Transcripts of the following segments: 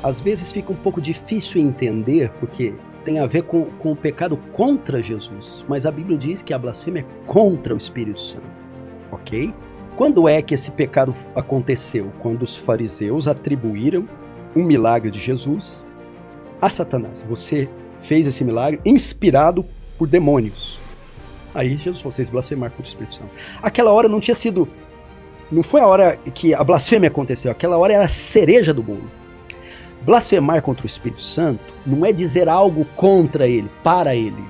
às vezes fica um pouco difícil entender, porque tem a ver com o pecado contra Jesus. Mas a Bíblia diz que a blasfêmia é contra o Espírito Santo, ok? Quando é que esse pecado aconteceu? Quando os fariseus atribuíram um milagre de Jesus a Satanás. Você fez esse milagre inspirado por demônios. Aí Jesus falou, vocês blasfemaram contra o Espírito Santo. Aquela hora não tinha sido... Não foi a hora que a blasfêmia aconteceu. Aquela hora era a cereja do bolo. Blasfemar contra o Espírito Santo não é dizer algo contra ele, para ele.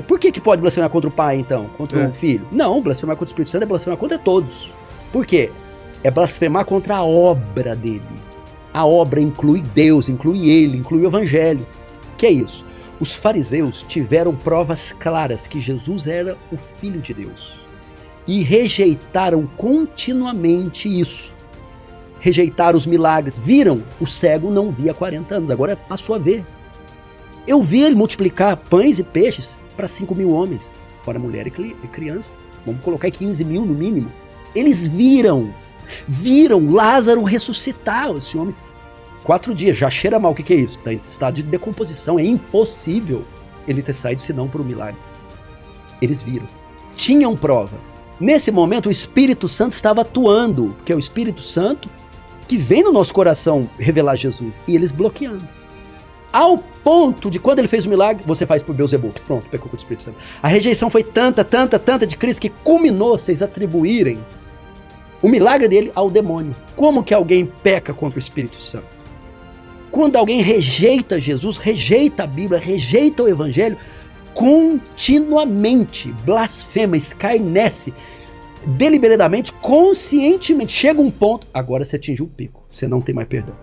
Por que pode blasfemar contra o pai, então? Contra o filho? Não, blasfemar contra o Espírito Santo é blasfemar contra todos. Por quê? É blasfemar contra a obra dele. A obra inclui Deus, inclui ele, inclui o Evangelho. Que é isso? Os fariseus tiveram provas claras que Jesus era o Filho de Deus. E rejeitaram continuamente isso. Rejeitaram os milagres. Viram? O cego não via há 40 anos, agora passou a ver. Eu vi ele multiplicar pães e peixes para 5.000 homens, fora mulher e crianças. Vamos colocar 15.000 no mínimo. Eles viram Lázaro ressuscitar esse homem. 4 dias, já cheira mal, o que é isso? Está em estado de decomposição, é impossível ele ter saído senão por um milagre. Eles viram, tinham provas. Nesse momento o Espírito Santo estava atuando, porque é o Espírito Santo que vem no nosso coração revelar Jesus, e eles bloqueando. Ao ponto de quando ele fez o milagre, você faz por Beelzebul. Pronto, pecou contra o Espírito Santo. A rejeição foi tanta de Cristo que culminou vocês atribuírem o milagre dele ao demônio. Como que alguém peca contra o Espírito Santo? Quando alguém rejeita Jesus, rejeita a Bíblia, rejeita o Evangelho, continuamente blasfema, escarnece, deliberadamente, conscientemente, chega um ponto, agora você atingiu o pico, você não tem mais perdão,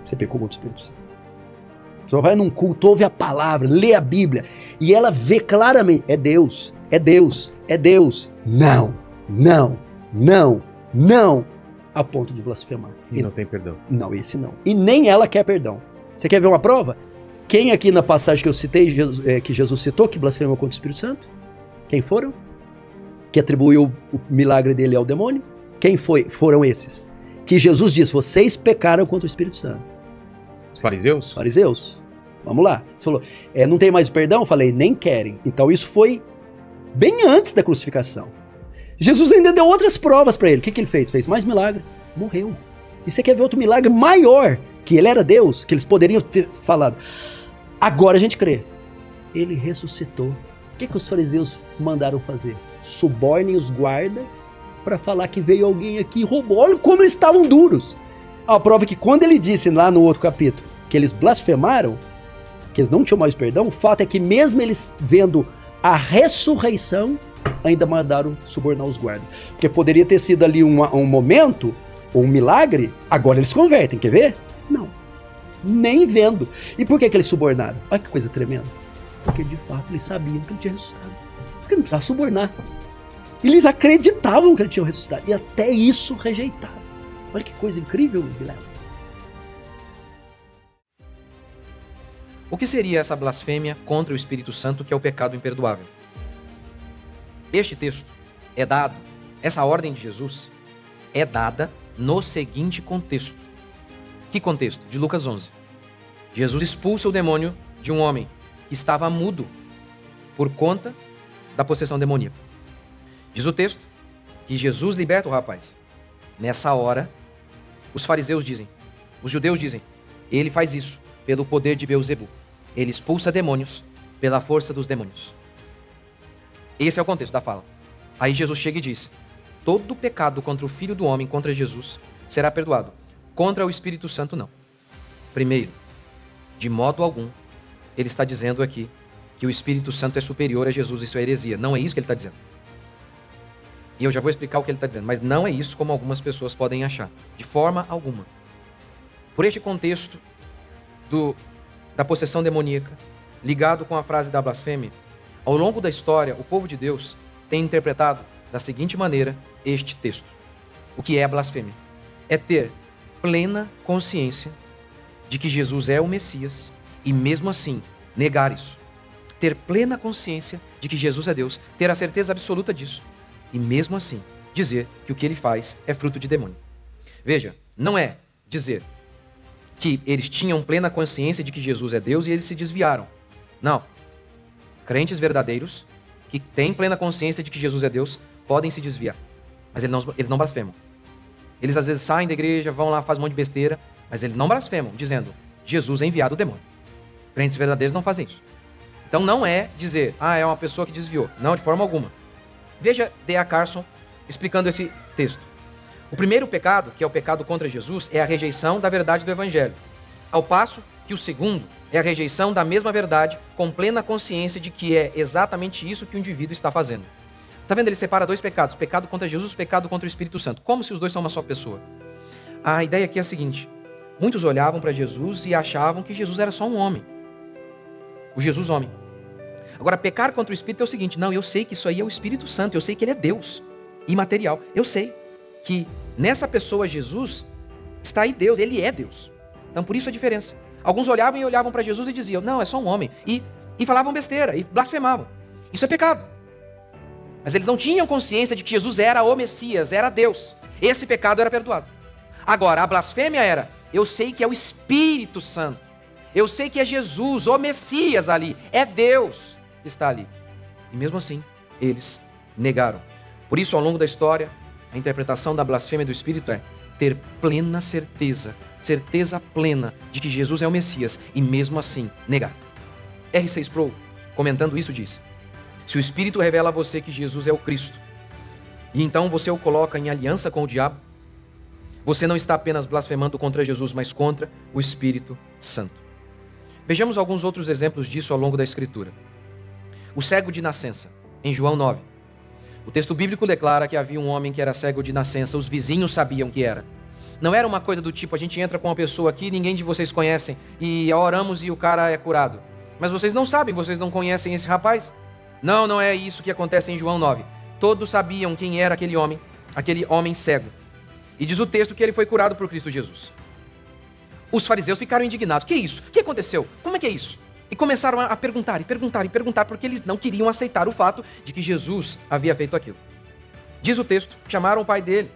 você pecou contra o Espírito Santo. Você vai num culto, ouve a palavra, lê a Bíblia, e ela vê claramente, é Deus, é Deus, é Deus, não, a ponto de blasfemar. E não tem perdão. Não, esse não. E nem ela quer perdão. Você quer ver uma prova? Quem aqui na passagem que eu citei, que Jesus citou, que blasfemou contra o Espírito Santo? Quem foram? Que atribuiu o milagre dele ao demônio? Quem foram esses? Que Jesus disse, vocês pecaram contra o Espírito Santo. Os fariseus? Os fariseus. Vamos lá. Você falou, não tem mais perdão? Eu falei, nem querem. Então isso foi bem antes da crucificação. Jesus ainda deu outras provas para ele. O que ele fez? Fez mais milagre. Morreu. E você quer ver outro milagre maior? Que ele era Deus, que eles poderiam ter falado. Agora a gente crê. Ele ressuscitou. O que os fariseus mandaram fazer? Subornem os guardas para falar que veio alguém aqui e roubou. Olha como eles estavam duros. A prova é que quando ele disse lá no outro capítulo que eles blasfemaram, que eles não tinham mais perdão, o fato é que mesmo eles vendo a ressurreição, ainda mandaram subornar os guardas. Porque poderia ter sido ali um momento, um milagre, agora eles convertem, quer ver? Não, nem vendo. E por que eles subornaram? Olha que coisa tremenda. Porque de fato eles sabiam que ele tinha ressuscitado. Porque não precisava subornar. Eles acreditavam que ele tinha ressuscitado. E até isso rejeitaram. Olha que coisa incrível, Guilherme. O que seria essa blasfêmia contra o Espírito Santo, que é o pecado imperdoável? Este texto é dado, essa ordem de Jesus é dada no seguinte contexto. Que contexto? De Lucas 11. Jesus expulsa o demônio de um homem que estava mudo por conta da possessão demoníaca. Diz o texto que Jesus liberta o rapaz. Nessa hora, os fariseus dizem, os judeus dizem, ele faz isso pelo poder de Beelzebul. Ele expulsa demônios pela força dos demônios. Esse é o contexto da fala. Aí Jesus chega e diz, todo pecado contra o Filho do Homem, contra Jesus, será perdoado. Contra o Espírito Santo, não. Primeiro, de modo algum, ele está dizendo aqui que o Espírito Santo é superior a Jesus. Isso é heresia. Não é isso que ele está dizendo. E eu já vou explicar o que ele está dizendo. Mas não é isso como algumas pessoas podem achar. De forma alguma. Por este contexto da possessão demoníaca, ligado com a frase da blasfêmia, ao longo da história, o povo de Deus tem interpretado da seguinte maneira este texto. O que é a blasfêmia? É ter plena consciência de que Jesus é o Messias e mesmo assim negar isso. Ter plena consciência de que Jesus é Deus, ter a certeza absoluta disso e mesmo assim dizer que o que ele faz é fruto de demônio. Veja, não é dizer que eles tinham plena consciência de que Jesus é Deus e eles se desviaram. Não. Crentes verdadeiros, que têm plena consciência de que Jesus é Deus, podem se desviar. Mas eles não blasfemam. Eles às vezes saem da igreja, vão lá, fazem um monte de besteira, mas eles não blasfemam, dizendo, Jesus é enviado do demônio. Crentes verdadeiros não fazem isso. Então não é dizer, é uma pessoa que desviou. Não, de forma alguma. Veja D.A. Carson explicando esse texto. O primeiro pecado, que é o pecado contra Jesus, é a rejeição da verdade do Evangelho. Ao passo que o segundo é a rejeição da mesma verdade com plena consciência de que é exatamente isso que o indivíduo está fazendo. Está vendo? Ele separa dois pecados, pecado contra Jesus, pecado contra o Espírito Santo, como se os dois são uma só pessoa. A ideia aqui é a seguinte, muitos olhavam para Jesus e achavam que Jesus era só um homem. O Jesus homem. Agora, pecar contra o Espírito é o seguinte, não, eu sei que isso aí é o Espírito Santo, eu sei que ele é Deus, imaterial. Eu sei que nessa pessoa Jesus está aí Deus, ele é Deus. Então por isso a diferença. Alguns olhavam para Jesus e diziam, não, é só um homem. E falavam besteira, e blasfemavam. Isso é pecado. Mas eles não tinham consciência de que Jesus era o Messias, era Deus. Esse pecado era perdoado. Agora, a blasfêmia era, eu sei que é o Espírito Santo. Eu sei que é Jesus, o Messias ali. É Deus que está ali. E mesmo assim, eles negaram. Por isso, ao longo da história, a interpretação da blasfêmia do Espírito é ter plena certeza, certeza plena de que Jesus é o Messias e mesmo assim negar. R.C. Sproul, comentando isso, diz, se o Espírito revela a você que Jesus é o Cristo, e então você o coloca em aliança com o diabo, você não está apenas blasfemando contra Jesus, mas contra o Espírito Santo. Vejamos alguns outros exemplos disso ao longo da Escritura. O cego de nascença, em João 9. O texto bíblico declara que havia um homem que era cego de nascença, os vizinhos sabiam que era. Não era uma coisa do tipo, a gente entra com uma pessoa aqui, ninguém de vocês conhecem, e oramos e o cara é curado. Mas vocês não sabem, vocês não conhecem esse rapaz? Não é isso que acontece em João 9. Todos sabiam quem era aquele homem cego. E diz o texto que ele foi curado por Cristo Jesus. Os fariseus ficaram indignados. Que é isso? O que aconteceu? Como é que é isso? E começaram a perguntar, porque eles não queriam aceitar o fato de que Jesus havia feito aquilo. Diz o texto, chamaram o pai dele.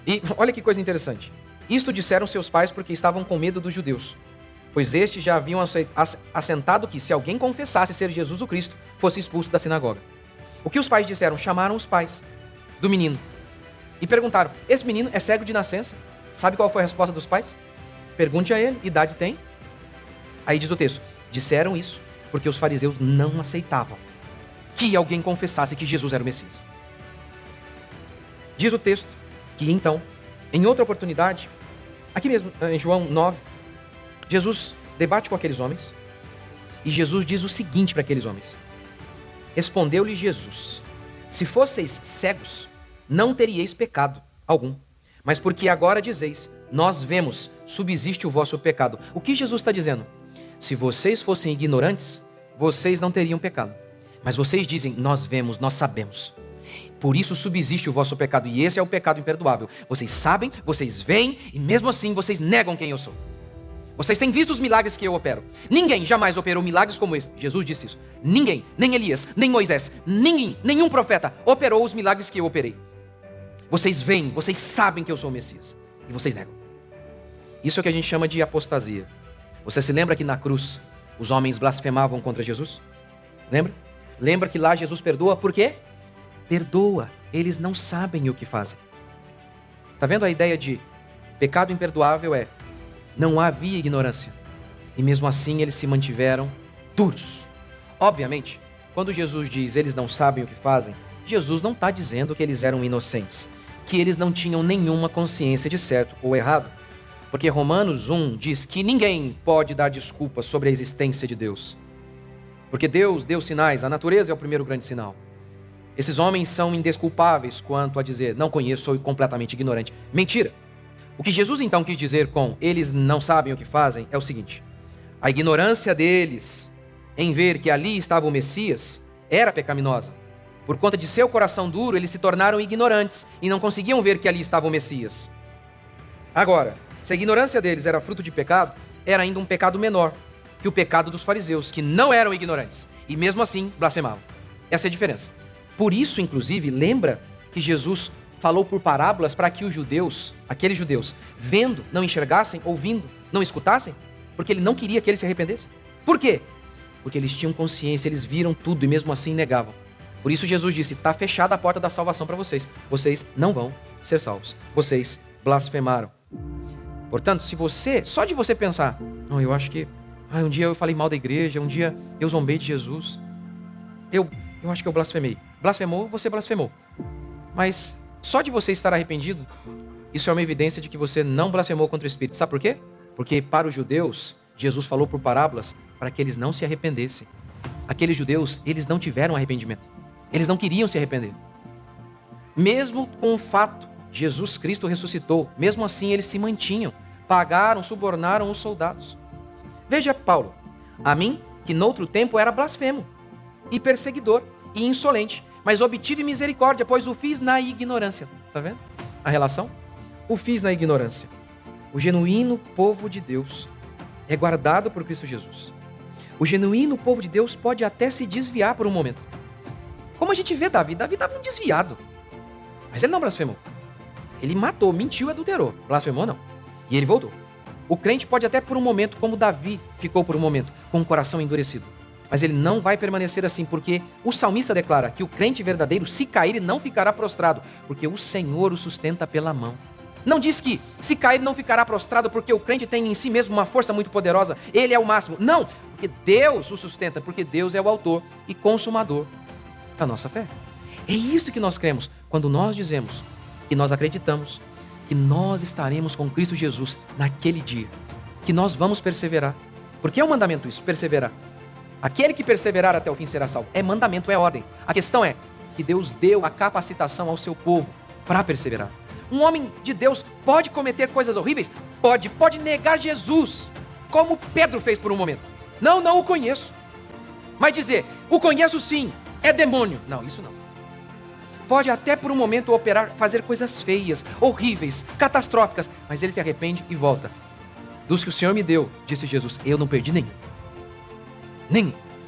E olha que coisa interessante. Isto disseram seus pais porque estavam com medo dos judeus, pois estes já haviam assentado que se alguém confessasse ser Jesus o Cristo, fosse expulso da sinagoga. O que os pais disseram? Chamaram os pais do menino e perguntaram, esse menino é cego de nascença? Sabe qual foi a resposta dos pais? Pergunte a ele, idade tem? Aí diz o texto, disseram isso porque os fariseus não aceitavam que alguém confessasse que Jesus era o Messias. Diz o texto que então, em outra oportunidade, aqui mesmo em João 9, Jesus debate com aqueles homens e Jesus diz o seguinte para aqueles homens. Respondeu-lhe Jesus, se fosseis cegos, não teríeis pecado algum, mas porque agora dizeis, nós vemos, subsiste o vosso pecado. O que Jesus está dizendo? Se vocês fossem ignorantes, vocês não teriam pecado. Mas vocês dizem, nós vemos, nós sabemos. Por isso subsiste o vosso pecado, e esse é o pecado imperdoável. Vocês sabem, vocês veem, e mesmo assim vocês negam quem eu sou. Vocês têm visto os milagres que eu opero. Ninguém jamais operou milagres como esse. Jesus disse isso. Ninguém, nem Elias, nem Moisés, nenhum profeta operou os milagres que eu operei. Vocês veem, vocês sabem que eu sou o Messias. E vocês negam. Isso é o que a gente chama de apostasia. Você se lembra que na cruz os homens blasfemavam contra Jesus? Lembra? Lembra que lá Jesus perdoa por quê? Perdoa. Eles não sabem o que fazem. Está vendo a ideia de pecado imperdoável é não havia ignorância. E mesmo assim eles se mantiveram duros. Obviamente, quando Jesus diz eles não sabem o que fazem, Jesus não está dizendo que eles eram inocentes, que eles não tinham nenhuma consciência de certo ou errado. Porque Romanos 1 diz que ninguém pode dar desculpas sobre a existência de Deus. Porque Deus deu sinais, a natureza é o primeiro grande sinal. Esses homens são indesculpáveis quanto a dizer, não conheço, sou completamente ignorante. Mentira! O que Jesus então quis dizer com eles não sabem o que fazem é o seguinte, a ignorância deles em ver que ali estava o Messias era pecaminosa. Por conta de seu coração duro, eles se tornaram ignorantes e não conseguiam ver que ali estava o Messias. Agora, se a ignorância deles era fruto de pecado, era ainda um pecado menor que o pecado dos fariseus, que não eram ignorantes e mesmo assim blasfemavam. Essa é a diferença. Por isso, inclusive, lembra que Jesus falou por parábolas para que os judeus, aqueles judeus, vendo, não enxergassem, ouvindo, não escutassem? Porque ele não queria que eles se arrependessem? Por quê? Porque eles tinham consciência, eles viram tudo e mesmo assim negavam. Por isso Jesus disse, está fechada a porta da salvação para vocês. Vocês não vão ser salvos. Vocês blasfemaram. Portanto, se você, só de você pensar, não, eu acho que, um dia eu falei mal da igreja, um dia eu zombei de Jesus, eu acho que eu blasfemei. Blasfemou, você blasfemou. Mas só de você estar arrependido, isso é uma evidência de que você não blasfemou contra o Espírito. Sabe por quê? Porque para os judeus, Jesus falou por parábolas para que eles não se arrependessem. Aqueles judeus, eles não tiveram arrependimento. Eles não queriam se arrepender. Mesmo com o fato, Jesus Cristo ressuscitou, mesmo assim eles se mantinham, pagaram, subornaram os soldados. Veja Paulo, a mim, que noutro tempo era blasfemo, e perseguidor, e insolente, mas obtive misericórdia, pois o fiz na ignorância. Está vendo a relação? O fiz na ignorância. O genuíno povo de Deus é guardado por Cristo Jesus. O genuíno povo de Deus pode até se desviar por um momento. Como a gente vê Davi estava um desviado. Mas ele não blasfemou. Ele matou, mentiu e adulterou. Blasfemou não. E ele voltou. O crente pode até por um momento, como Davi ficou por um momento, com o coração endurecido. Mas ele não vai permanecer assim, porque o salmista declara que o crente verdadeiro, se cair, não ficará prostrado, porque o Senhor o sustenta pela mão. Não diz que se cair não ficará prostrado porque o crente tem em si mesmo uma força muito poderosa, ele é o máximo. Não, porque Deus o sustenta, porque Deus é o autor e consumador da nossa fé. É isso que nós cremos quando nós dizemos que nós acreditamos que nós estaremos com Cristo Jesus naquele dia, que nós vamos perseverar. Porque é um mandamento isso, perseverar. Aquele que perseverar até o fim será salvo. É mandamento, é ordem. A questão é que Deus deu a capacitação ao seu povo para perseverar. Um homem de Deus pode cometer coisas horríveis? Pode negar Jesus, como Pedro fez por um momento. Não o conheço. Mas dizer, o conheço sim, é demônio. Não, isso não. Pode até por um momento operar, fazer coisas feias, horríveis, catastróficas, mas ele se arrepende e volta. Dos que o Senhor me deu, disse Jesus, eu não perdi nenhum.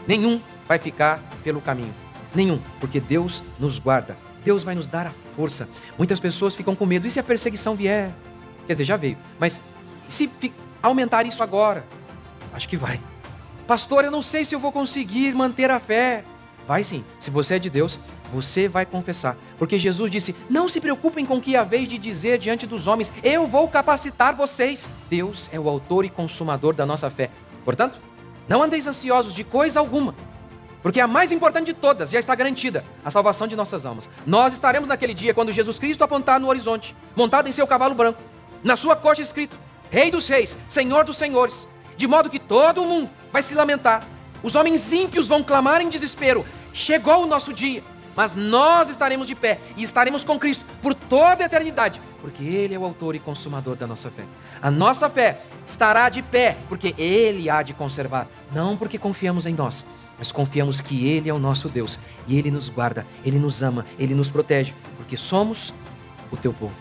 Nenhum vai ficar pelo caminho. Nenhum, porque Deus nos guarda. Deus vai nos dar a força. Muitas pessoas ficam com medo. E se a perseguição vier? Quer dizer, já veio. Mas se aumentar isso agora? Acho que vai. Pastor, eu não sei se eu vou conseguir manter a fé. Vai sim. Se você é de Deus, você vai confessar. Porque Jesus disse, não se preocupem com o que haveis de dizer diante dos homens. Eu vou capacitar vocês. Deus é o autor e consumador da nossa fé. Portanto, não andeis ansiosos de coisa alguma. Porque a mais importante de todas já está garantida, a salvação de nossas almas. Nós estaremos naquele dia quando Jesus Cristo apontar no horizonte, montado em seu cavalo branco, na sua coxa escrito, Rei dos Reis, Senhor dos Senhores, de modo que todo mundo vai se lamentar. Os homens ímpios vão clamar em desespero, chegou o nosso dia, mas nós estaremos de pé e estaremos com Cristo por toda a eternidade, porque Ele é o autor e consumador da nossa fé. A nossa fé estará de pé, porque Ele há de conservar, não porque confiamos em nós, mas confiamos que Ele é o nosso Deus, e Ele nos guarda, Ele nos ama, Ele nos protege, porque somos o teu povo.